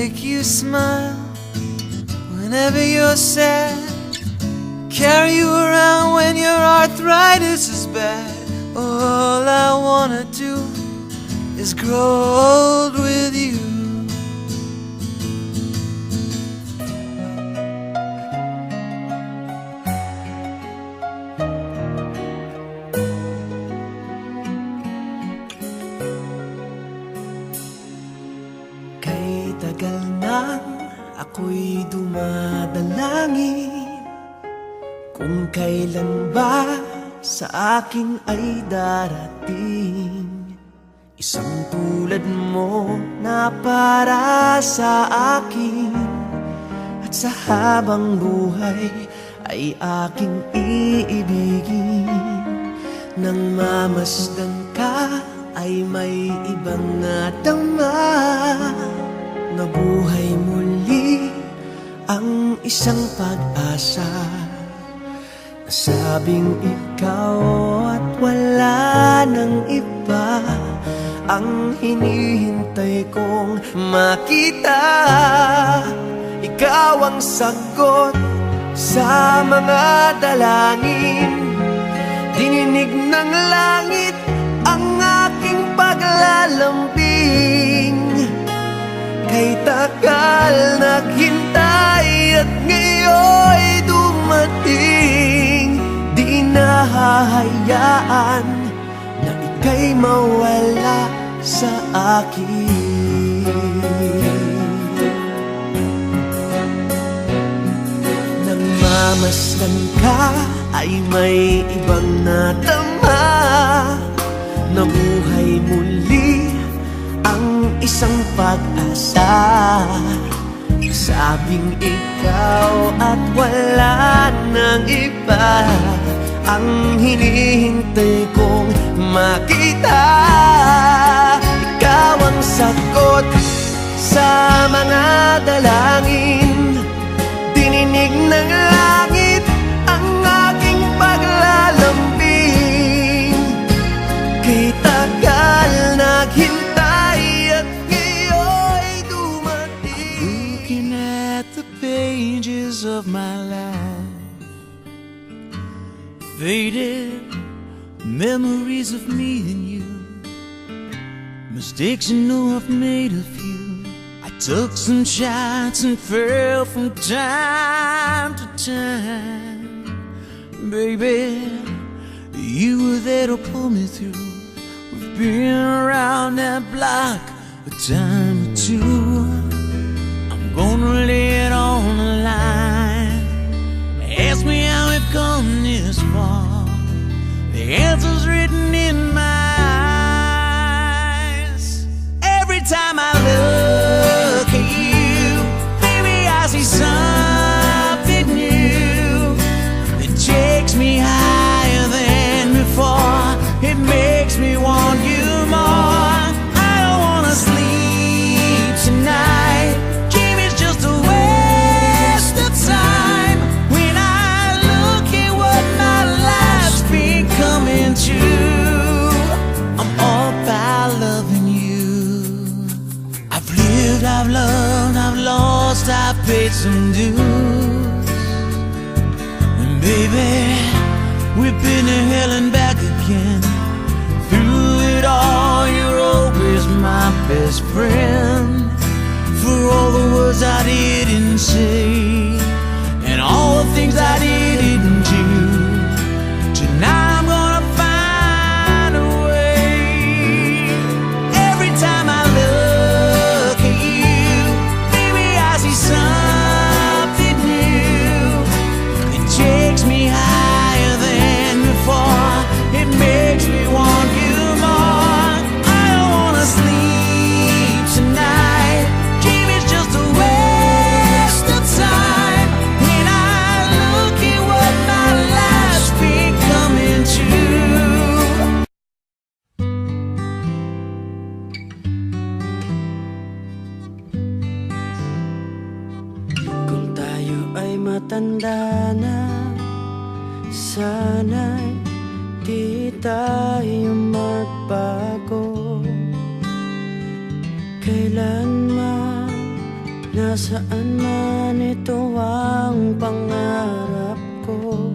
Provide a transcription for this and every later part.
make you smile whenever you're sad, carry you around when your arthritis is bad. All I wanna do is grow old with you. Kay tagal nang ako'y dumadalangin kung kailan ba sa akin ay darating isang tulad mo na para sa akin, at sa habang buhay ay aking iibigin. Nang mamasdan ka ay may ibang nadama, nabuhay muli ang isang pag-asa. Nasabing ikaw at wala nang iba ang hinihintay kong makita. Ikaw ang sagot sa mga dalangin, dininig ng langit ang aking paglalambing. Kay tagal naghintay at ngayon'y dumating, di nahahayaan na ika'y mawala sa akin. Nang mamasdan ka ay may ibang nadama, nabuhay muli ang isang pag-asa. Sabing ikaw at wala nang iba ang hinihintay kong makita. Ikaw ang sagot sa mga dalangin, dininig ng langit ang aking paglalambing. Kay tagal naghintay at ngayon'y dumating. I'm looking at the pages of my life, faded memories of me and you, mistakes you know I've made of you. I took some shots and fell from time to time. Baby, you were there to pull me through. We've been around that block a time or two. I'm gonna lay it on the line. Ask me how we've come this far, the answer's written in my eyes. Every time I look at you, baby, I see something new. It takes me higher than before, it makes me want you more. I don't wanna sleep tonight, dreaming's just a waste of time. When I look at what my life's becoming to, I'm all about loving you. I've lived, I've loved, I've lost, I've paid some dues. And baby, we've been to hell and back again. Through it all, you're always my best friend. For all the words I didn't say, and all the things I didn't do, tonight I'm gonna find a way. Every time I look at you, baby, I see something new. It takes me higher than before, it makes me want you more. I don't wanna sleep tonight, dreaming's just a waste of time. When I look at what my life's becoming to. Kung tayo ay matanda na, sana'y di tayo magbago. Kailanman Nasaan man ito ang pangarap ko,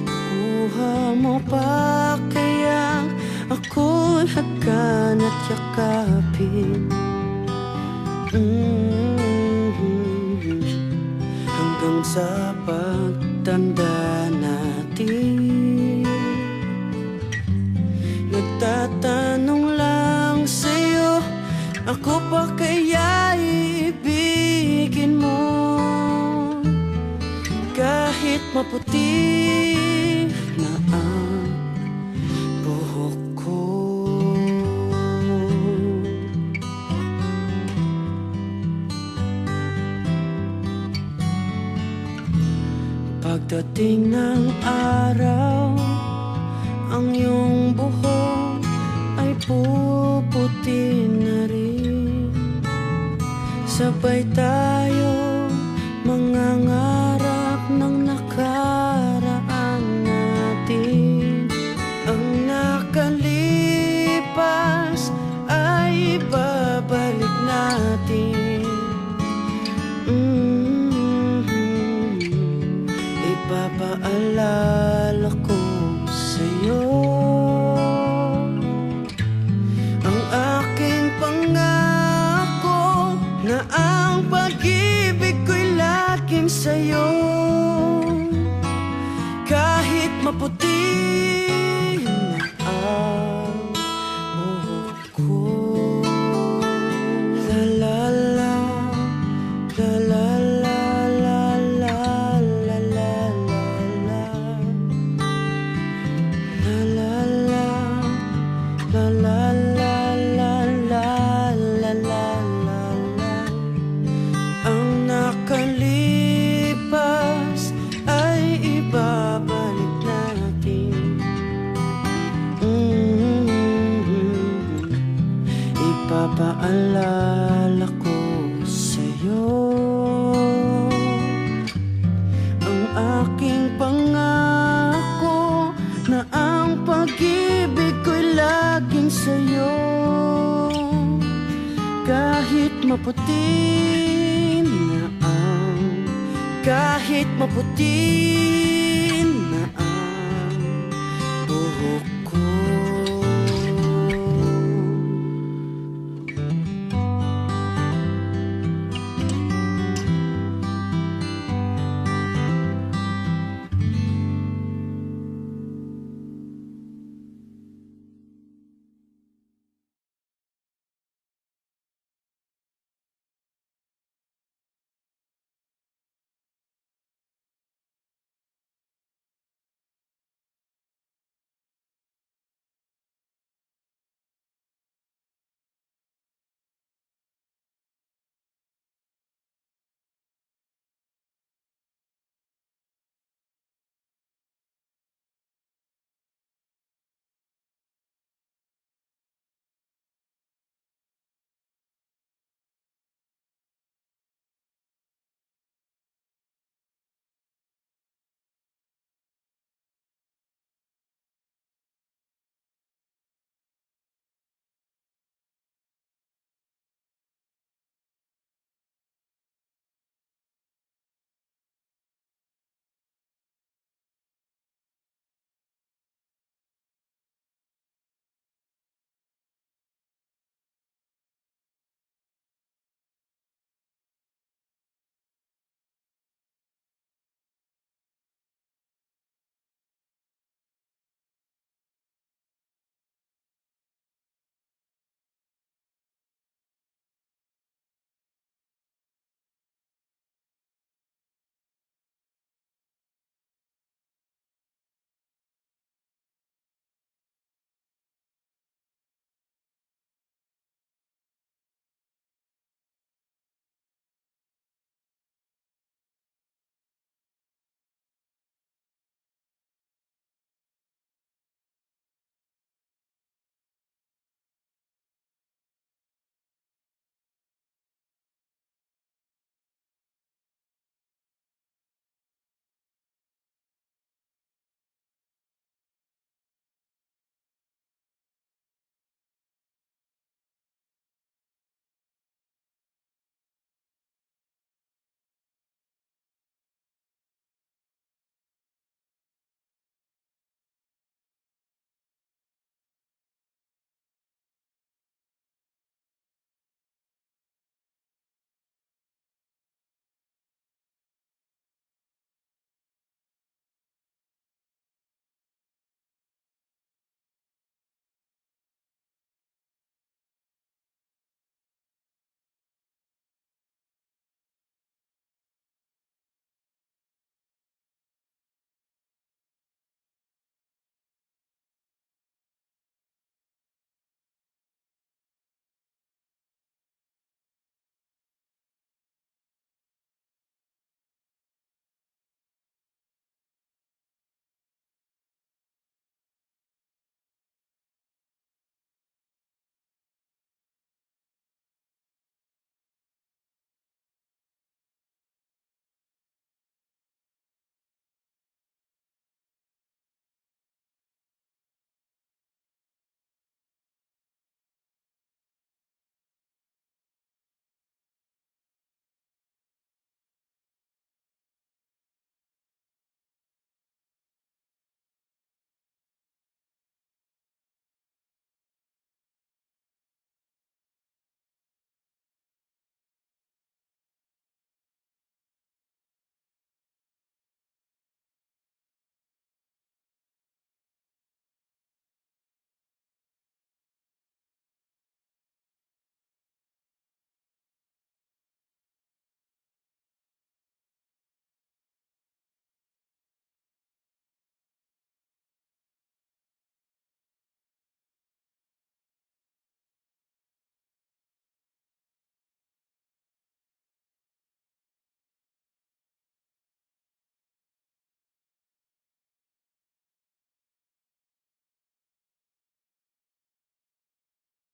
kuha mo pa kaya ako'y hagkan at yakapin. Hanggang sa pagtanda natin, nagtatanong lang sa'yo, ako pa kaya ibigin mo? Kahit maputi na ang buhok ko. Pagdating ng araw, ang iyong buhok ay puputi na rin. Sabay tayo mangangarap ng nakaraan natin. Ang nakalipas ay babalik natin. Ipapaalala ko sa'yo ang aking pangako na ang pag-ibig ko'y laging sa'yo. Kahit maputi na ang buhok ko. La la la, la la la, la la la la la, la la la, la la la, la la la la la. Ang nakalipas ay ibabalik natin. Ipapaalala ko sa'yo ang aking pangako na ang pag-ibig ko'y laging sa'yo. Kahit maputi na ang, kahit maputi